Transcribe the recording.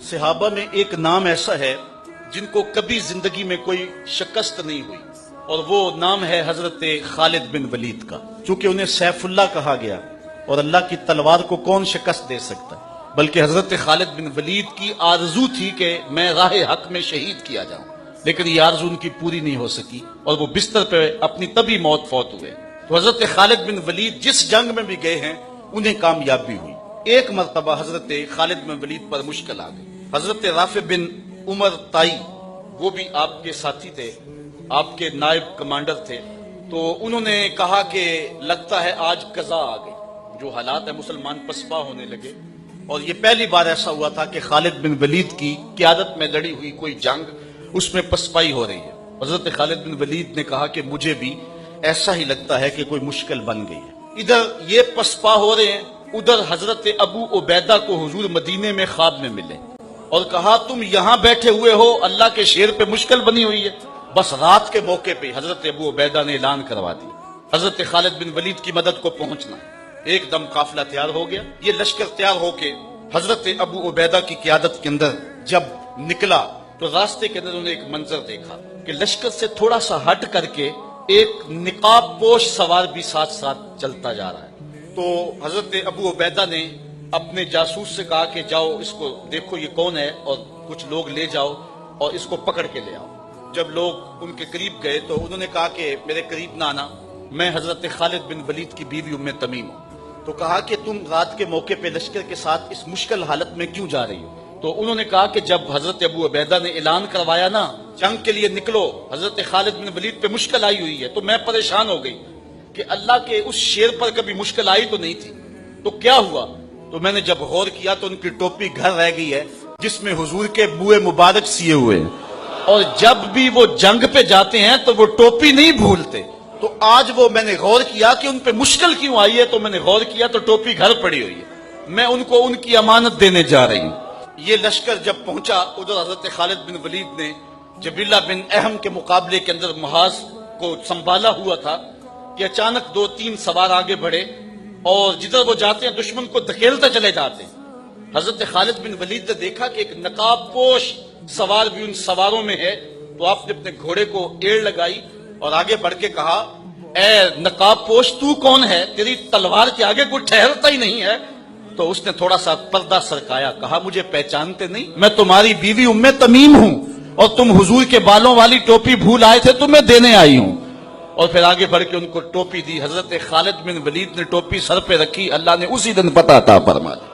صحابہ میں ایک نام ایسا ہے جن کو کبھی زندگی میں کوئی شکست نہیں ہوئی، اور وہ نام ہے حضرت خالد بن ولید کا۔ چونکہ انہیں سیف اللہ کہا گیا، اور اللہ کی تلوار کو کون شکست دے سکتا ہے، بلکہ حضرت خالد بن ولید کی آرزو تھی کہ میں راہ حق میں شہید کیا جاؤں، لیکن یہ آرزو ان کی پوری نہیں ہو سکی، اور وہ بستر پہ اپنی طبی موت فوت ہوئے۔ تو حضرت خالد بن ولید جس جنگ میں بھی گئے ہیں انہیں کامیابی ہوئی۔ ایک مرتبہ حضرت خالد بن ولید پر مشکل آ گئی۔ حضرت رافع بن عمر طائی، وہ بھی آپ کے ساتھی تھے، آپ کے نائب کمانڈر تھے، تو انہوں نے کہا کہ لگتا ہے آج قضا آ گئی، جو حالات ہے مسلمان پسپا ہونے لگے، اور یہ پہلی بار ایسا ہوا تھا کہ خالد بن ولید کی قیادت میں لڑی ہوئی کوئی جنگ اس میں پسپائی ہو رہی ہے۔ حضرت خالد بن ولید نے کہا کہ مجھے بھی ایسا ہی لگتا ہے کہ کوئی مشکل بن گئی ہے۔ ادھر یہ پسپا ہو رہے ہیں، ادھر حضرت ابو عبیدہ کو حضور مدینے میں خواب میں ملے اور کہا تم یہاں بیٹھے ہوئے ہو، اللہ کے شیر پہ مشکل بنی ہوئی ہے۔ بس رات کے موقع پہ حضرت ابو عبیدہ نے اعلان کروا دی حضرت خالد بن ولید کی مدد کو پہنچنا۔ ایک دم قافلہ تیار ہو گیا، یہ لشکر تیار ہو کے حضرت ابو عبیدہ کی قیادت کے اندر جب نکلا تو راستے کے اندر انہوں نے ایک منظر دیکھا کہ لشکر سے تھوڑا سا ہٹ کر کے ایک نقاب پوش سوار بھی ساتھ ساتھ چلتا جا رہا ہے۔ تو حضرت ابو عبیدہ نے اپنے جاسوس سے کہا کہ جاؤ اس کو دیکھو یہ کون ہے، اور کچھ لوگ لے جاؤ اور اس کو پکڑ کے لے آؤ۔ جب لوگ ان کے قریب گئے تو انہوں نے کہا کہ میرے قریب نہ آنا، میں حضرت خالد بن ولید کی بیوی ام تمیم ہوں۔ تو کہا کہ تم رات کے موقع پہ لشکر کے ساتھ اس مشکل حالت میں کیوں جا رہی ہو؟ تو انہوں نے کہا کہ جب حضرت ابو عبیدہ نے اعلان کروایا نا جنگ کے لیے نکلو، حضرت خالد بن ولید پہ مشکل آئی ہوئی ہے، تو میں پریشان ہو گئی کہ اللہ کے اس شیر پر کبھی مشکل آئی تو نہیں تھی، تو کیا ہوا؟ تو میں نے جب غور کیا تو ان کی ٹوپی گھر رہ گئی ہے جس میں حضور کے بوئے مبارک سیے ہوئے ہیں، اور جب بھی وہ جنگ پہ جاتے ہیں تو وہ ٹوپی نہیں بھولتے۔ تو آج وہ میں نے غور کیا کہ ان پہ مشکل کیوں آئی ہے، تو میں نے غور کیا تو ٹوپی گھر پڑی ہوئی ہے، میں ان کو ان کی امانت دینے جا رہی ہوں۔ یہ لشکر جب پہنچا ادھر حضرت خالد بن ولید نے جبیلہ بن اہم کے مقابلے کے اندر محاذ کو سنبھالا ہوا تھا کہ اچانک دو تین سوار آگے بڑھے اور جدھر وہ جاتے ہیں دشمن کو دھکیلتے چلے جاتے ہیں۔ حضرت خالد بن ولید نے دیکھا کہ ایک نقاب پوش سوار بھی ان سواروں میں ہے، تو آپ نے اپنے گھوڑے کو ایڑ لگائی اور آگے بڑھ کے کہا اے نقاب پوش تو کون ہے، تیری تلوار کے آگے کوئی ٹھہرتا ہی نہیں ہے۔ تو اس نے تھوڑا سا پردہ سرکایا، کہا مجھے پہچانتے نہیں، میں تمہاری بیوی ام تمیم ہوں، اور تم حضور کے بالوں والی ٹوپی بھول آئے تھے تو میں دینے آئی ہوں۔ اور پھر آگے بڑھ کے ان کو ٹوپی دی۔ حضرت خالد بن ولید نے ٹوپی سر پہ رکھی، اللہ نے اسی دن پتہ عطا فرما دی۔